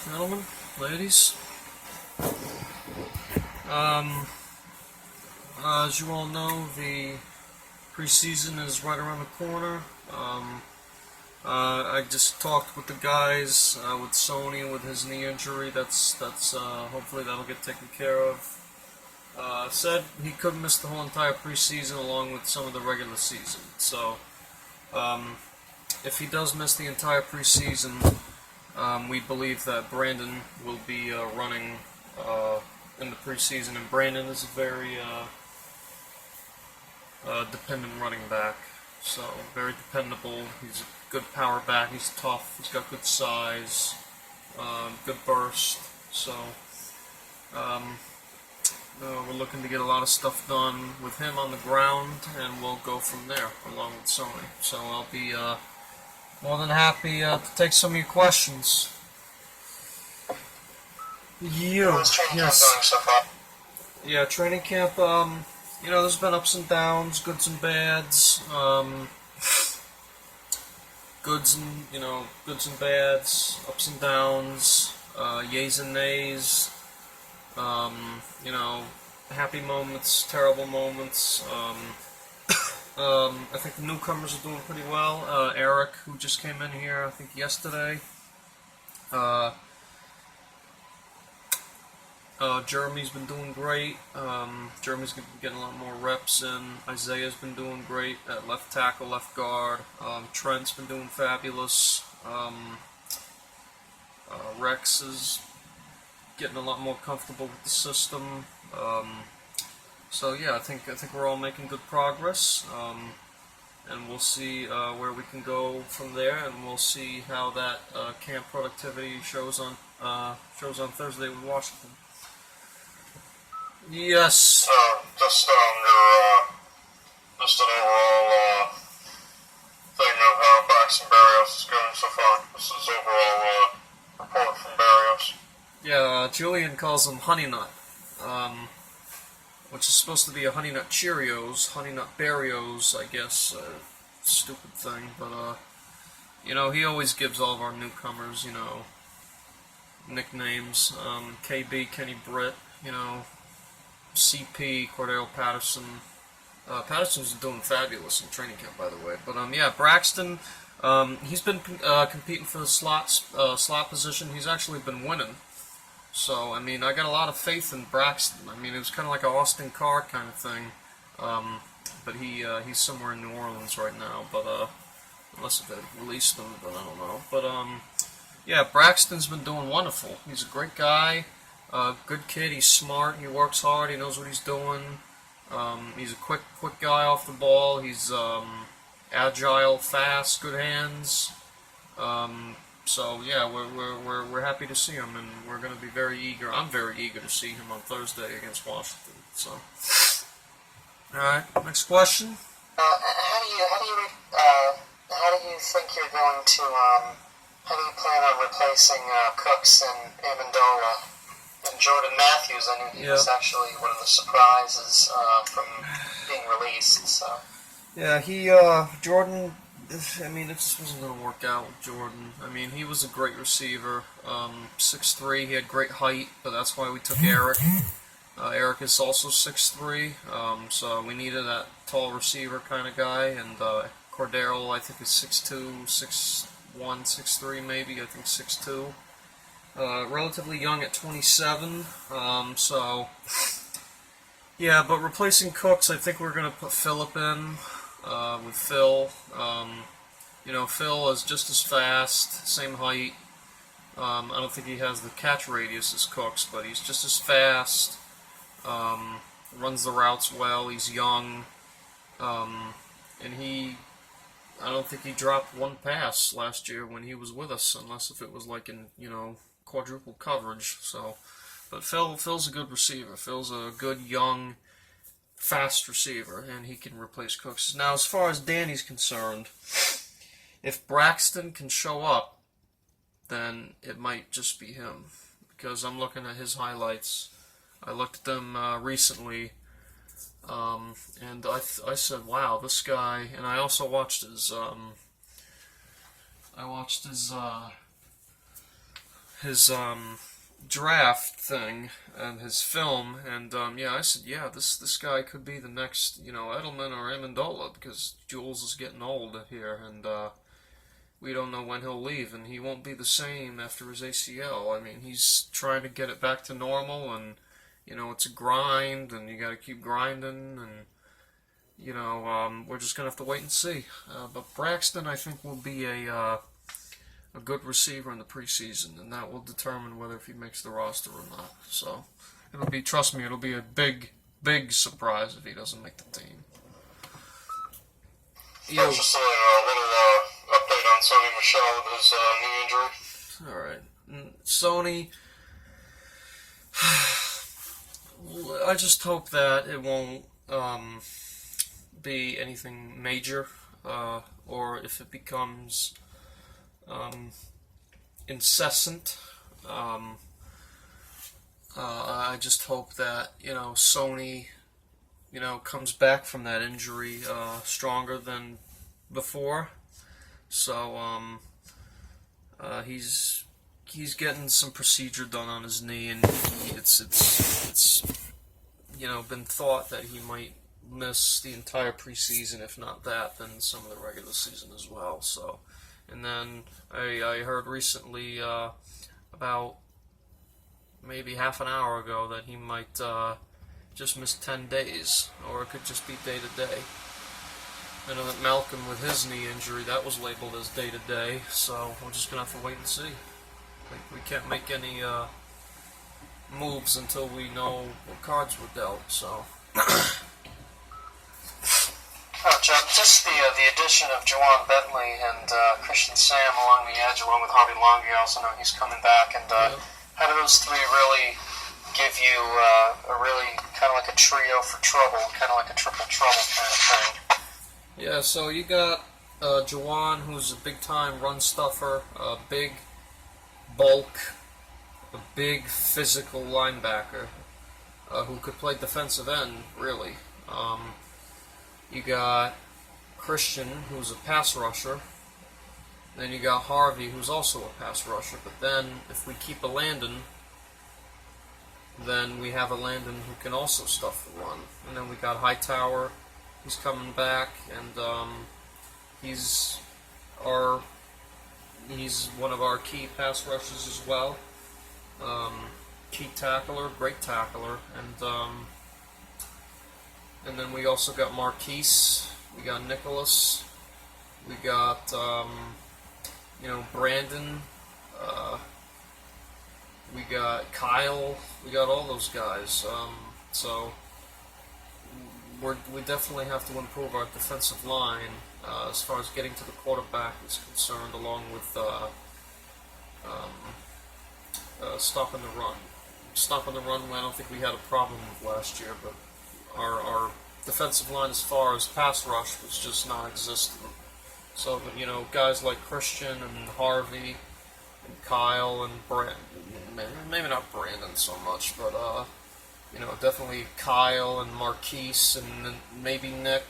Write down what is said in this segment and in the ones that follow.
Gentlemen, ladies, as you all know, the preseason is right around the corner. I just talked with the guys, with Sony with his knee injury. That's hopefully that'll get taken care of. Said he could miss the whole entire preseason along with some of the regular season. So, if he does miss the entire preseason, we believe that Brandon will be running in the preseason, and Brandon is a very dependent running back. So, very dependable. He's a good power back. He's tough. He's got good size, good burst. So, we're looking to get a lot of stuff done with him on the ground, and we'll go from there along with Sony. So I'll be more than happy to take some of your questions. Yes. Yeah, training camp. There's been ups and downs, goods and bads. Goods and bads, ups and downs, yays and nays. Happy moments, terrible moments. I think the newcomers are doing pretty well. Eric, who just came in here, I think yesterday. Jeremy's been doing great. Jeremy's getting a lot more reps in. Isaiah's been doing great at left tackle, left guard. Trent's been doing fabulous. Rex is getting a lot more comfortable with the system. So yeah, I think we're all making good progress, and we'll see where we can go from there, and we'll see how that camp productivity shows on Thursday with Washington. Yes. Just an overall thing of how Braxton Berrios is going so far. This is overall report from Berrios. Yeah, Julian calls them Honey Nut, which is supposed to be a Honey Nut Cheerios, Honey Nut Berrios, I guess. Stupid thing, but he always gives all of our newcomers, nicknames. KB, Kenny Britt, CP, Cordero Patterson. Patterson's doing fabulous in training camp, by the way. But yeah, Braxton, he's been competing for the slot position. He's actually been winning. So, I got a lot of faith in Braxton. It was kind of like an Austin Carr kind of thing. But he's somewhere in New Orleans right now. But unless they released him, but I don't know. But yeah, Braxton's been doing wonderful. He's a great guy, good kid. He's smart. He works hard. He knows what he's doing. He's a quick guy off the ball. He's agile, fast, good hands. So yeah, we're happy to see him, and we're going to be very eager. I'm very eager to see him on Thursday against Washington. So, all right, next question. How do you think you're going to how do you plan on replacing Cooks and Amendola and Jordan Matthews? I knew he was actually one of the surprises from being released. So yeah, Jordan. It just wasn't going to work out with Jordan. He was a great receiver. 6'3", he had great height, but that's why we took Eric. Eric is also 6'3", so we needed that tall receiver kind of guy, and Cordero, I think, is 6'2", 6'1", 6'3", maybe, I think 6'2". Relatively young at 27, so yeah, but replacing Cooks, I think we're going to put Phillip in. With Phil, Phil is just as fast, same height. I don't think he has the catch radius as Cooks, but he's just as fast. Runs the routes well. He's young, and I don't think he dropped one pass last year when he was with us, unless if it was like in quadruple coverage. So, but Phil's a good receiver. Phil's a good young, fast receiver, and he can replace Cooks. Now, as far as Danny's concerned, if Braxton can show up, then it might just be him, because I'm looking at his highlights. I looked at them recently, and I said, wow, this guy, and I also watched his his draft thing and his film, and yeah, I said, yeah, this guy could be the next, Edelman or Amendola, because Jules is getting old here, and we don't know when he'll leave, and he won't be the same after his ACL. I mean, he's trying to get it back to normal, and it's a grind, and you got to keep grinding, and we're just gonna have to wait and see. But Braxton, I think, will be a good receiver in the preseason, and that will determine whether if he makes the roster or not. So trust me, it'll be a big surprise if he doesn't make the team. Just a little update on Sony Michel with his knee injury. All right, Sony. I just hope that it won't be anything major, or if it becomes incessant. I just hope that Sony comes back from that injury stronger than before. So he's getting some procedure done on his knee, and it's been thought that he might miss the entire preseason. If not that, then some of the regular season as well. So, and then I heard recently about maybe half an hour ago that he might just miss 10 days, or it could just be day to day. I know that Malcolm, with his knee injury, that was labeled as day to day. So we're just gonna have to wait and see. We can't make any moves until we know what cards were dealt. So. Chuck, just the addition of Juwan Bentley and Christian Sam along the edge, along with Harvey Long. You also know he's coming back. And how do those three really give you a really kind of like a trio for trouble, kind of like a triple trouble kind of thing? Yeah, so you got Juwan, who's a big-time run stuffer, a big bulk, a big physical linebacker who could play defensive end, really. You got Christian, who's a pass rusher. Then you got Harvey, who's also a pass rusher. But then, if we keep a Landon, then we have a Landon who can also stuff the run. And then we got Hightower, he's coming back, and he's one of our key pass rushers as well. Key tackler, great tackler, and then we also got Marquise, we got Nicholas, we got Brandon, we got Kyle, we got all those guys. So we definitely have to improve our defensive line as far as getting to the quarterback is concerned, along with stopping the run. Stopping the run, I don't think we had a problem with last year, but our defensive line as far as pass rush was just non-existent. So, guys like Christian and Harvey and Kyle and Brandon, maybe not Brandon so much, but definitely Kyle and Marquise and maybe Nick,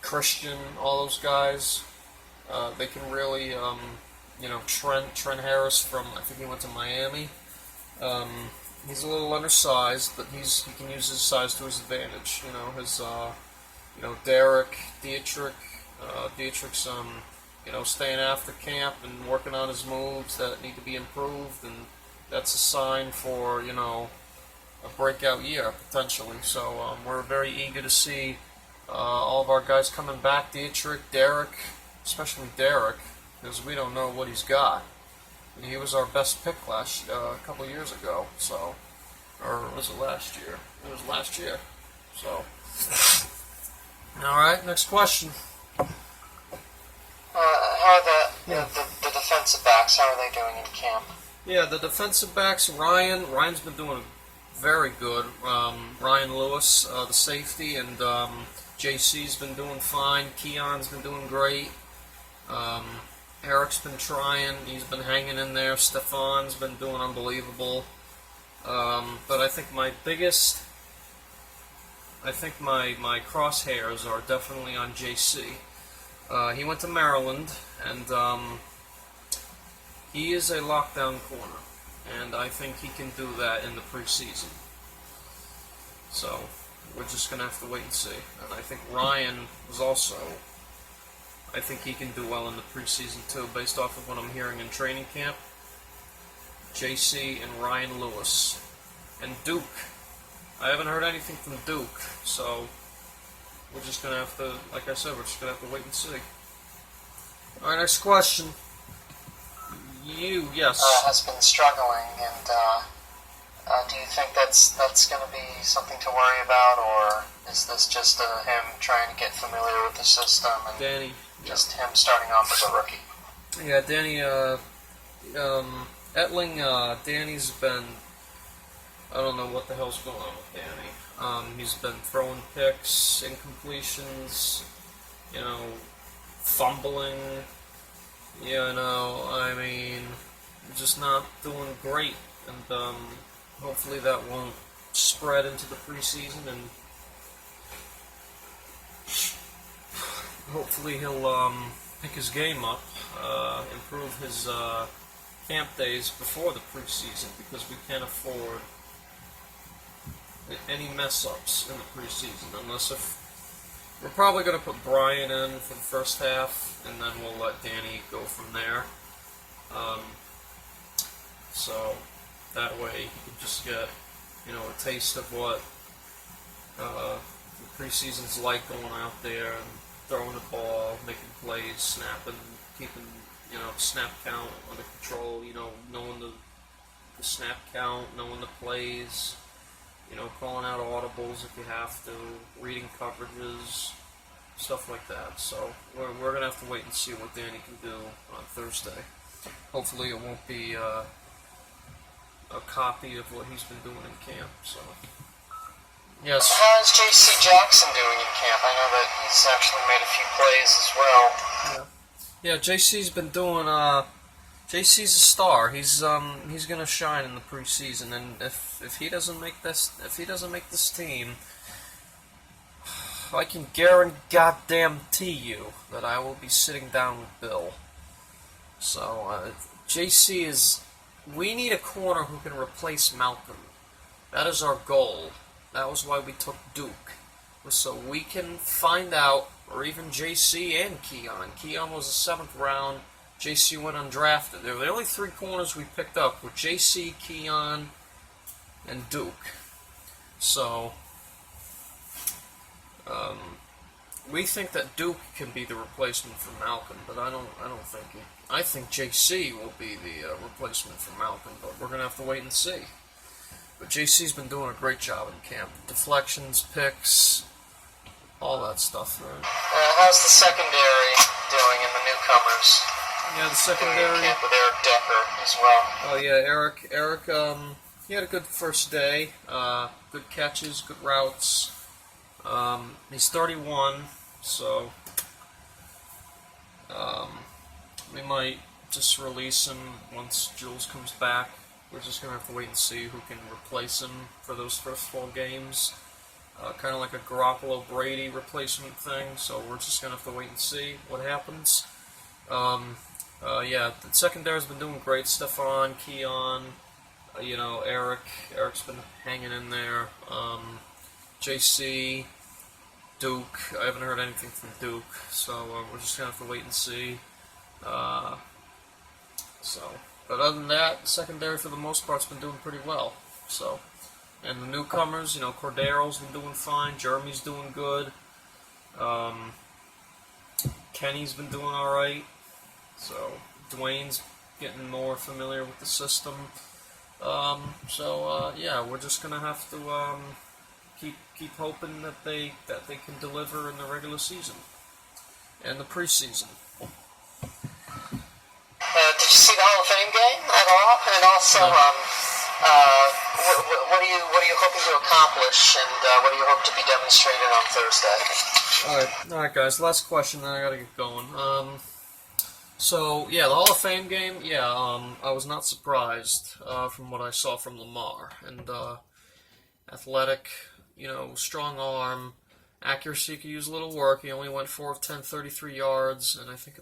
Christian, all those guys, they can really, Trent Harris I think he went to Miami. He's a little undersized, but he can use his size to his advantage. Derek, Dietrich's, staying after camp and working on his moves that need to be improved, and that's a sign for, a breakout year, potentially. So we're very eager to see all of our guys coming back. Dietrich, Derek, especially Derek, because we don't know what he's got. He was our best pick a couple years ago, so, or was it last year? It was last year, so. All right, next question. How are the defensive backs? How are they doing in camp? Yeah, the defensive backs. Ryan's been doing very good. Ryan Lewis, the safety, and JC's been doing fine. Keon's been doing great. Eric's been trying. He's been hanging in there. Stefan's been doing unbelievable. But I think my crosshairs are definitely on JC. He went to Maryland, and he is a lockdown corner, and I think he can do that in the preseason. So we're just gonna have to wait and see. And I think Ryan was also. I think he can do well in the preseason too, based off of what I'm hearing in training camp. JC and Ryan Lewis. And Duke. I haven't heard anything from Duke, so we're just going to have to, like I said, we're just going to have to wait and see. Alright, next question. Yes. Has been struggling, and do you think that's going to be something to worry about, or is this just him trying to get familiar with the system and Danny, just him starting off as a rookie? Yeah, Danny, Etling, Danny's been, I don't know what the hell's going on with Danny. He's been throwing picks, incompletions, fumbling, I mean, just not doing great, and hopefully that won't spread into the preseason, and hopefully he'll pick his game up, improve his camp days before the preseason, because we can't afford any mess-ups in the preseason, unless if we're probably going to put Brian in for the first half, and then we'll let Danny go from there. So that way you can just get, a taste of what the preseason's like, going out there and throwing the ball, making plays, snapping, keeping, snap count under control, knowing the snap count, knowing the plays, calling out audibles if you have to, reading coverages, stuff like that. So we're going to have to wait and see what Danny can do on Thursday. Hopefully it won't be a copy of what he's been doing in camp. So yes. How is J.C. Jackson doing in camp? I know that he's actually made a few plays as well. Yeah, J.C.'s been doing. J.C.'s a star. He's gonna shine in the preseason, and if he doesn't make this team, I can guarantee you that I will be sitting down with Bill. So J.C. is. We need a corner who can replace Malcolm. That is our goal. That was why we took Duke, was so we can find out, or even JC and Keon. Keon was a 7th round. JC went undrafted. They were the only 3 corners we picked up, were JC, Keon, and Duke. So we think that Duke can be the replacement for Malcolm, but I don't think he. I think JC will be the replacement for Malcolm, but we're gonna have to wait and see. But JC's been doing a great job in camp. Deflections, picks, all that stuff. Right? How's the secondary doing in the newcomers? Yeah, the secondary. Doing camp with Eric Decker as well. Oh yeah, Eric. He had a good first day. Good catches, good routes. He's 31, so we might just release him once Jules comes back. We're just going to have to wait and see who can replace him for those first 4 games. Kind of like a Garoppolo-Brady replacement thing, so we're just going to have to wait and see what happens. Yeah, the secondary's been doing great. Stephon, Keon, Eric. Eric's been hanging in there. JC, Duke. I haven't heard anything from Duke, so we're just going to have to wait and see. But other than that, the secondary for the most part's been doing pretty well. So, and the newcomers, Cordero's been doing fine. Jeremy's doing good. Kenny's been doing all right. So Dwayne's getting more familiar with the system. Yeah, we're just gonna have to keep hoping that they can deliver in the regular season and the preseason. Did you see the Hall of Fame game at all? And also, what are you hoping to accomplish, and what do you hope to be demonstrated on Thursday? All right, guys. Last question, then I gotta get going. So yeah, the Hall of Fame game. Yeah, I was not surprised from what I saw from Lamar, and athletic, strong arm, Accuracy could use a little work. He only went 4 of 10, 33 yards, and I think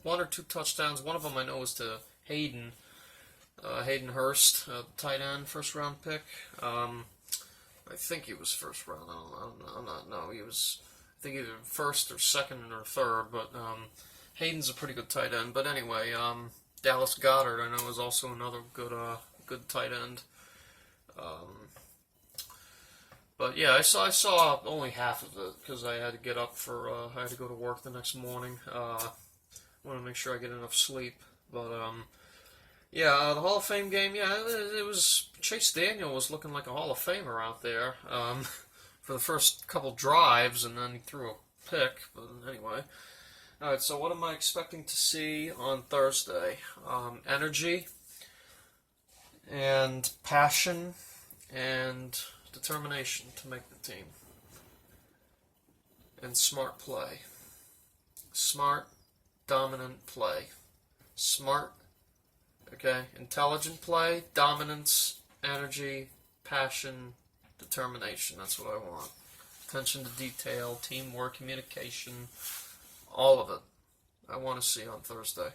one or two touchdowns. One of them I know was to Hayden Hurst, tight end, first round pick. I think he was first round. I'm not. No, he was. I think either first or second or third. But Hayden's a pretty good tight end. But anyway, Dallas Goedert I know is also another good tight end. But yeah, I saw only half of it because I had to get up I had to go to work the next morning. I want to make sure I get enough sleep. But yeah, the Hall of Fame game. Yeah, it was. Chase Daniel was looking like a Hall of Famer out there for the first couple drives, and then he threw a pick. But anyway, all right. So what am I expecting to see on Thursday? Energy and passion and determination to make the team, and smart play. Smart, dominant play. Smart, okay, intelligent play, dominance, energy, passion, determination. That's what I want. Attention to detail, teamwork, communication, all of it. I want to see on Thursday.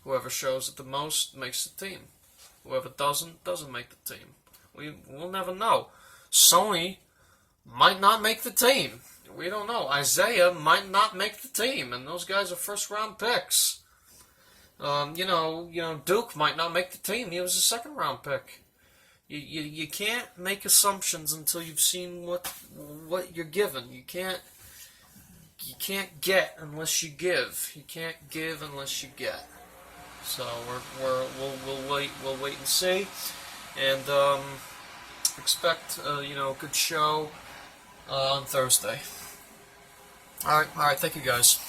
Whoever shows it the most makes the team. Whoever doesn't make the team. We'll never know. Sony might not make the team. We don't know. Isaiah might not make the team, and those guys are first-round picks. Duke might not make the team. He was a second-round pick. You can't make assumptions until you've seen what you're given. You can't get unless you give. You can't give unless you get. So we'll wait and see, and expect a good show on Thursday. All right. Thank you guys.